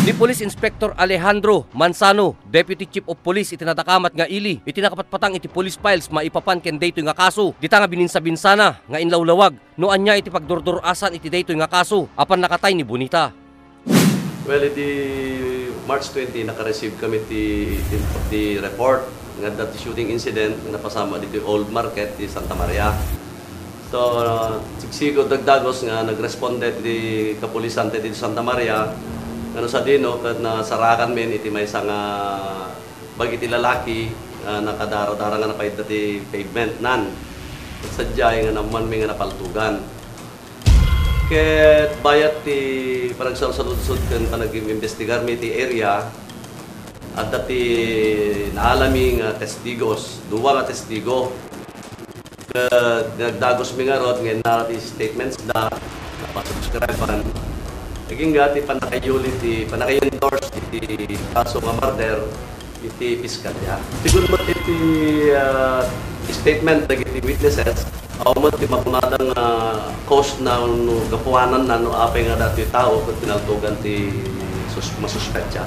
Ni Police Inspector Alejandro Manzano, Deputy Chief of Police iti natakamat nga ili, iti nakapatpatang iti police files maipapan ken daytoy nga kaso. Dita nga bininsa-binsana nga inlawlawag no anya iti pagdurdurasan iti daytoy nga kaso apan nakatay ni Bonita. Well, iti March 20 naka-receive kami ti report nga that shooting incident nga napasama dito Old Market di Santa Maria. So, sigsiko dagdagos nga nagresponde ti kapulisan ti Santa Maria. Ano sa dino, kad nasarakan min iti may isang bag iti lalaki nakadaro-dara nga napahid dati pavement nan. At sadyay nga naman may nga napaltugan. Ket bayat ti parang salud-sud kan panag-investigar mi ti area at dati naalami nga testigos, duwa nga testigo. Kad nagdagos mi nga rod nga narati statements da napasubscribean. Naging gati panakay-endorse iti kaso nga murder iti piskalya. Sigun mo iti statement iti witnesses, aw mo iti mapunadang cause na gapuanan na no apay nga dati tao kung pinaltugan ti masuspetsa.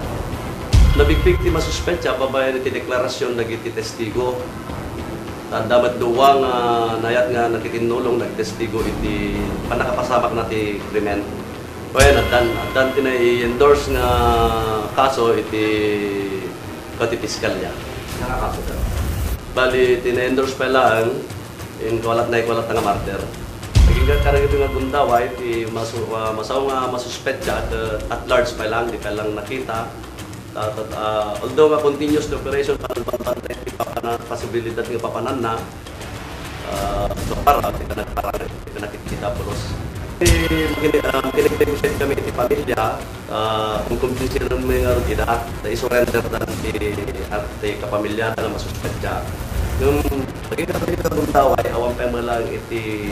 Nabigpig ti masuspetsa, babayan iti deklarasyon nagiti testigo. Damat duwang nayat nga nakikinulong nagtestigo iti panakapasamak na ti krimen. Well, adan tinai-endorse nga kaso iti piskalya. Nakakaso daw. Bali, tina-endorse pa lang yung ikualat nga murder. Naging karang ito nga gundaway, iti masaw nga masuspetya at large pa lang, di pa lang nakita. Although nga continuous the operation, panbantay iti posibilidad nga papanan na, so para, iti ka nakikita pulos. Makinig-negotiate kami iti pamilya, kung kumbinsiran mo yung arugida, na isurrender na iti kapamilya na masuspetya. Yung naging kabundaway, awan pa mo lang iti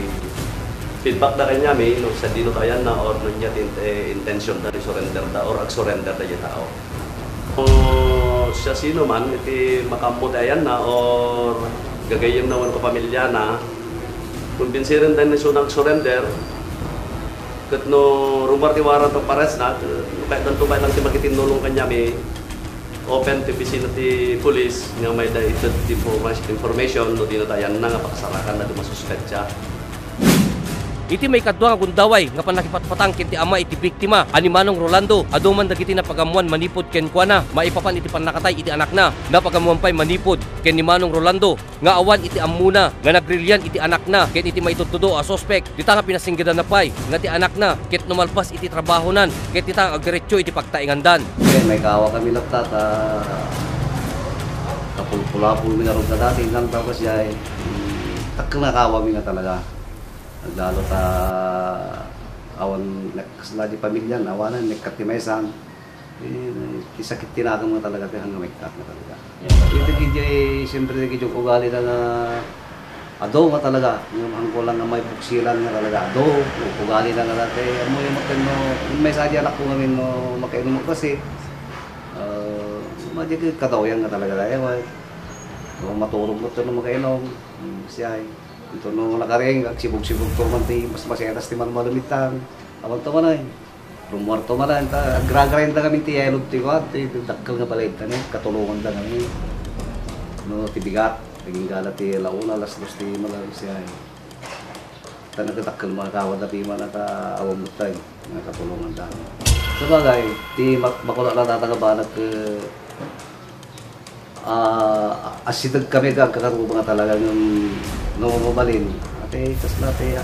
feedback na kanya may no, sa dino tayan na or nun niya intention na isurrender na or ag-surrender na yung tao. Kung siya sino man, iti makampo tayan na or gagayim na wala kapamilya na, kumbinsiran din na sunang surrender, kat no rumor ti warrant of arrest na kahit danto ba lang ti makitinulong kanya may open ti opisina ti police nga may daitad information no dinatayan na nga pakasarakan na dumasuspetya. Iti may kadwa nga gundaway nga panakipatpatang ken ti ama iti biktima ani Manong Rolando aduman dagiti napagamuan manipod ken kuana maipapan iti pannakatay iti anak na napagamuan pay manipod ken ni Manong Rolando nga awan iti ammuna nga nagrilyan iti anak na ken iti maitutudo a suspect dita nga pinasinggedan na pay nga ti anak na ket numalpas iti trabahonan ket dita agdiretso iti pagtaingandan. Okay, may kawa kami laptat kapulpulapul mi nga ron dati nang tapos siya takkel na kawa mi nga talaga. Lalo ta awan nakasla di pamilya awanan nagkatimaysan kisakit tinakam nga talaga hanggang may kat na talaga. Ito gidi siyempre gidi yung ugali na ado nga talaga yung angko lang nga may buksilan nga talaga ado ugali na nga dati mo yung makino may sadya anak ko ngamin no makainom mo kasi madya katawayan nga talaga dahil matulog mo ito no makainom siya ito nung nakaring, sibog-sibog to man ti mas maseras ti man malumitan. Awag to man ay. Rumor to man ay. Agragarayin ta kami ti yelog ti ko. Dakkel nga balay ta ni. Katulungan ta kami. No, ti bigat. Naging gala ti launa, alas dos ti malalim siya ay. Ta nagdakkel mga kawad na pima na ta awam mo tayo. Nga katulungan ta. Sabagay, ti makulak na tatagabanag asidag kami kakarubo nga talaga ng mabalin. Ate, kas natin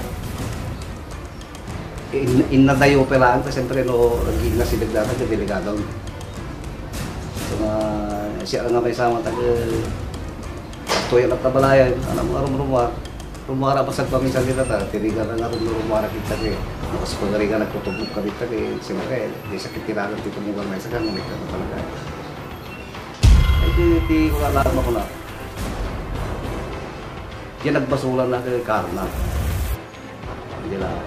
inadayo pelaan kasi siyempre no naging nasidag natin yung delegado. So siya nga may sama tuyan at tabalayan, alam mo rumara pasag paminsan kita tirigan na nga rumara kita kaya kasi pag nga nagtutubog kami kaya siyempre di sakit tiragan dito mo may sakang may ka talaga. Hindi ko alam ako na. Yan nagbasulan na kay Karna. Hindi lang.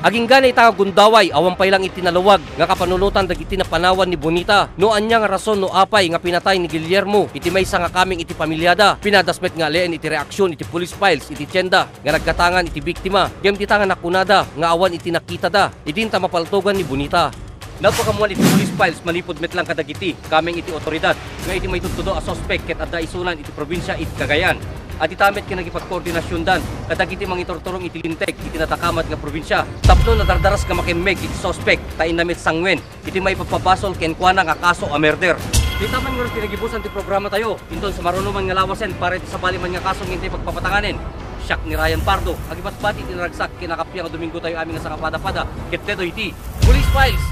Aging ganay ta gundaway awan pay lang itinalawag nga kapanunutan dagiti napanawan ni Bonita no anya nga rason no apay nga pinatay ni Guillermo iti maysa nga kaming iti pamilyada pinadasmet nga leen iti reaksyon iti police files iti tienda nga nagkatangan iti biktima kem ti tangan nakunada nga awan iti nakita da idin ta mapaltogan ni Bonita. Napakamuan iti police files manipod met lang kadagiti kaming iti otoridad nga iti may tuttudo a suspect ket adda isunan iti probinsya iti Cagayan. At itamet kinagipagkoordinasyon dan kadagiti mangitorturong iti Linteg iti natakamat nga probinsya. Tapno nadardaras nga makimeg iti suspect tain namit sangwen iti may pagpapasol ken kuana nga kaso a murder. Di taman nga pinagibusan ti programa tayo inton sa marunuman nga lawasen para iti sabali man nga kasong hindi pagpapatanganin. Siak ni Ryan Pardo, agibat bati tinaragsak kinakapya nga Domingo tayo aming nga sa kapada-pada ket deto iti Police Files.